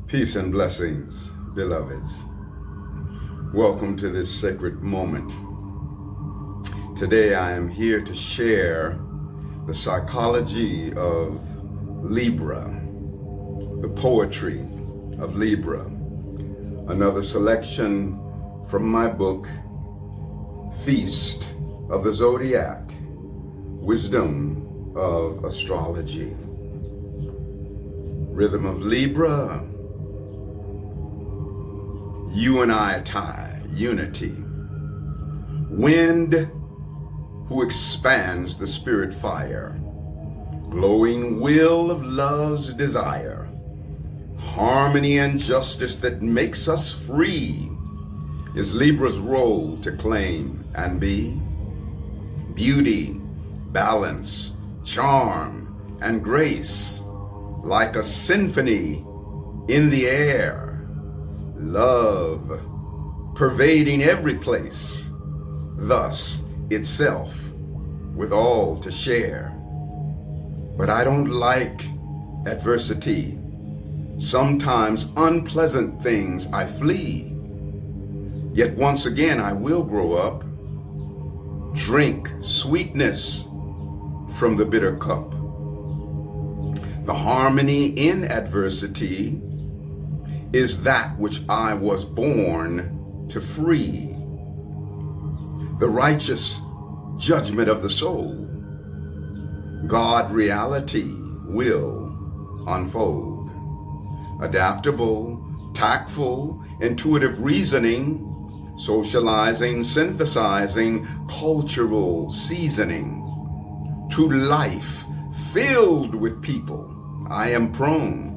Peace and blessings, beloveds. Welcome to this sacred moment. Today I am here to share the psychology of Libra, the poetry of Libra. Another selection from my book, Feast of the Zodiac, Wisdom of Astrology. Rhythm of Libra, you and I tie, unity. Wind who expands the spirit fire, glowing will of love's desire, harmony and justice that makes us free is Libra's role to claim and be. Beauty, balance, charm, and grace, like a symphony in the air. Love pervading every place, thus itself with all to share. But I don't like adversity. Sometimes unpleasant things I flee. Yet once again I will grow up, drink sweetness from the bitter cup. The harmony in adversity is that which I was born to free. The righteous judgment of the soul, God reality will unfold. Adaptable, tactful, intuitive reasoning, socializing, synthesizing, cultural seasoning. To life filled with people, I am prone.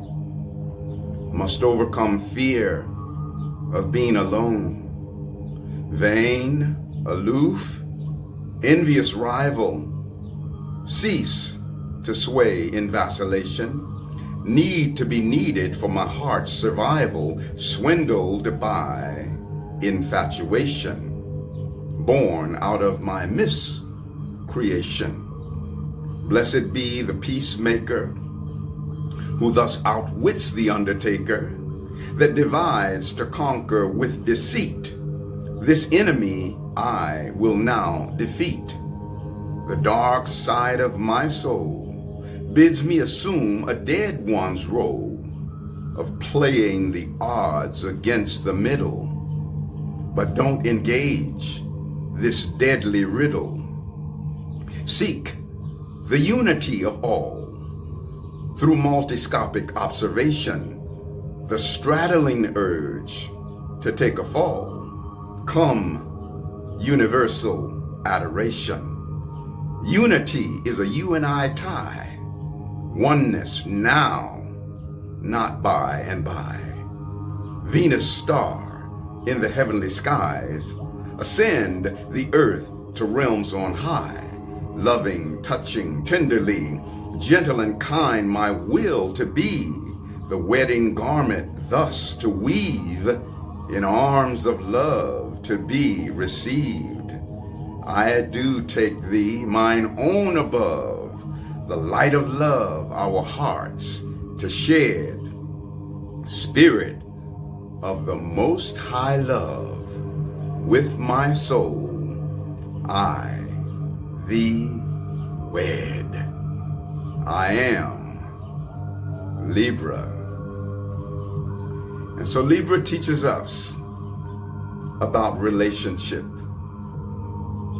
Must overcome fear of being alone. Vain, aloof, envious rival, cease to sway in vacillation. Need to be needed for my heart's survival, swindled by infatuation, born out of my miscreation. Blessed be the peacemaker, who thus outwits the undertaker, that divides to conquer with deceit. This enemy I will now defeat. The dark side of my soul bids me assume a dead one's role of playing the odds against the middle. But don't engage this deadly riddle. Seek the unity of all. Through multiscopic observation, the straddling urge to take a fall. Come, universal adoration. Unity is a you and I tie. Oneness now, not by and by. Venus star in the heavenly skies, ascend the earth to realms on high. Loving, touching, tenderly, gentle and kind, my will to be, the wedding garment thus to weave, in arms of love to be received. I do take thee, mine own above, the light of love, our hearts to shed, spirit of the most high love, with my soul I thee wed. I am Libra. And so Libra teaches us about relationship.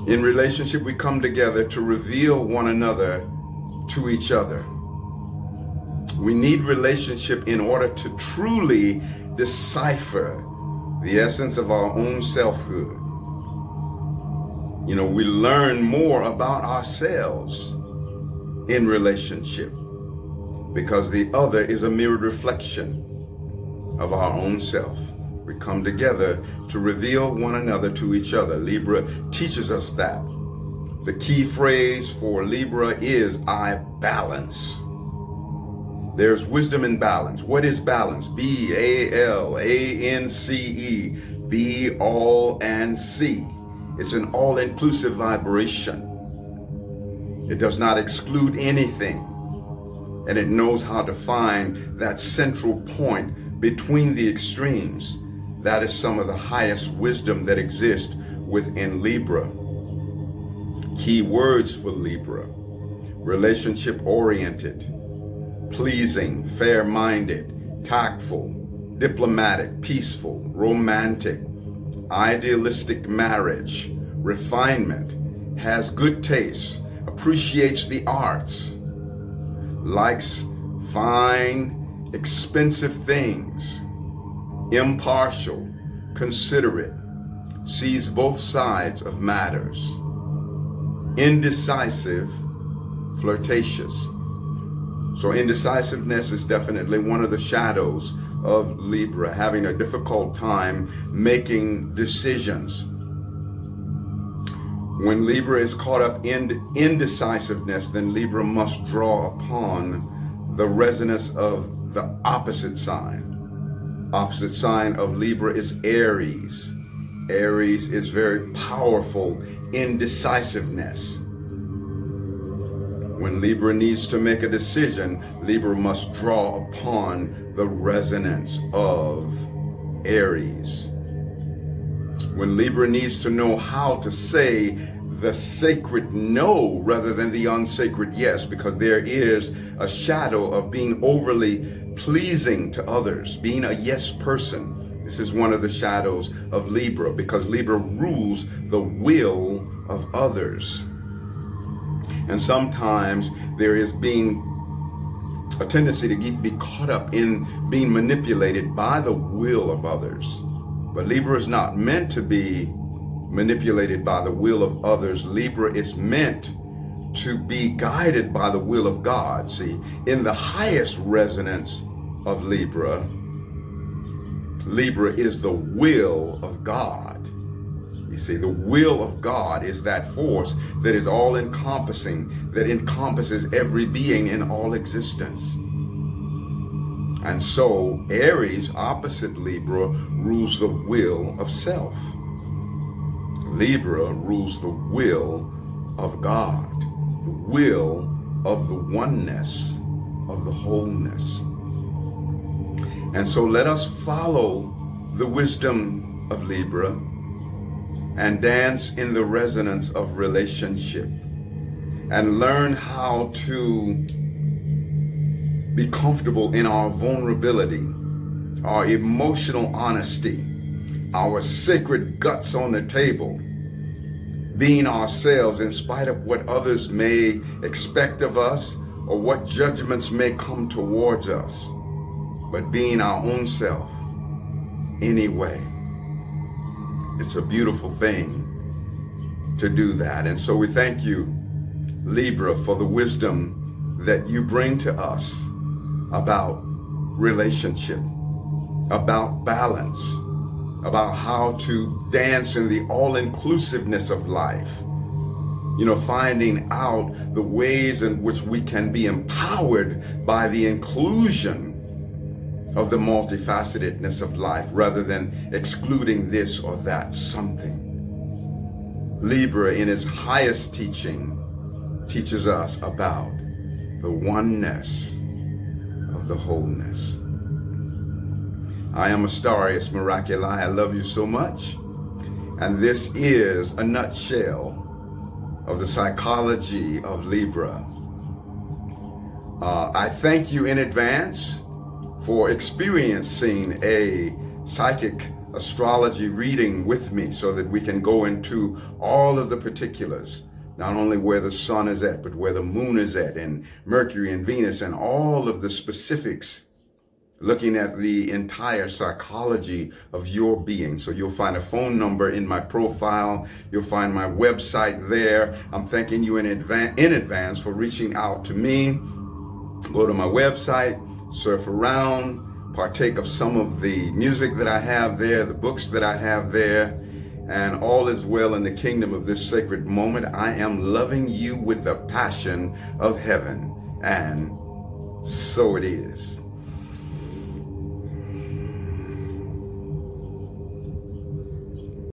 In relationship, we come together to reveal one another to each other. We need relationship in order to truly decipher the essence of our own selfhood. We learn more about ourselves in relationship, because the other is a mirrored reflection of our own self. We come together to reveal one another to each other. Libra teaches us that. The key phrase for Libra is I balance. There's wisdom in balance. What is balance? B-A-L-A-N-C-E. Be all and see. It's an all-inclusive vibration. It does not exclude anything. And it knows how to find that central point between the extremes. That is some of the highest wisdom that exists within Libra. Key words for Libra: relationship oriented, pleasing, fair-minded, tactful, diplomatic, peaceful, romantic, idealistic marriage, refinement, has good taste, appreciates the arts, likes fine, expensive things, impartial, considerate, sees both sides of matters, indecisive, flirtatious. So indecisiveness is definitely one of the shadows of Libra, having a difficult time making decisions. When Libra is caught up in indecisiveness, then Libra must draw upon the resonance of the opposite sign. Opposite sign of Libra is Aries. Aries is very powerful indecisiveness. When Libra needs to make a decision, Libra must draw upon the resonance of Aries. When Libra needs to know how to say the sacred no rather than the unsacred yes, because there is a shadow of being overly pleasing to others, being a yes person. This is one of the shadows of Libra, because Libra rules the will of others. And sometimes there is a tendency to be caught up in being manipulated by the will of others. But Libra is not meant to be manipulated by the will of others. Libra is meant to be guided by the will of God. See, in the highest resonance of Libra, Libra is the will of God. You see, the will of God is that force that is all-encompassing, that encompasses every being in all existence. And so Aries, opposite Libra, rules the will of self. Libra rules the will of God, the will of the oneness, of the wholeness. And so let us follow the wisdom of Libra and dance in the resonance of relationship, and learn how to be comfortable in our vulnerability, our emotional honesty, our sacred guts on the table, being ourselves in spite of what others may expect of us or what judgments may come towards us, but being our own self anyway. It's a beautiful thing to do that. And so we thank you, Libra, for the wisdom that you bring to us about relationship, about balance, about how to dance in the all-inclusiveness of life. You know, finding out the ways in which we can be empowered by the inclusion of the multifacetedness of life rather than excluding this or that something. Libra, in its highest teaching, teaches us about the oneness of the wholeness. I am Astarius Miraculi. I love you so much. And this is a nutshell of the psychology of Libra. I thank you in advance for experiencing a psychic astrology reading with me so that we can go into all of the particulars, not only where the sun is at, but where the moon is at, and Mercury and Venus, and all of the specifics, looking at the entire psychology of your being. So you'll find a phone number in my profile. You'll find my website there. I'm thanking you in advance for reaching out to me. Go to my website, surf around, partake of some of the music that I have there, the books that I have there, and all is well in the kingdom of this sacred moment. I am loving you with the passion of heaven, and so it is.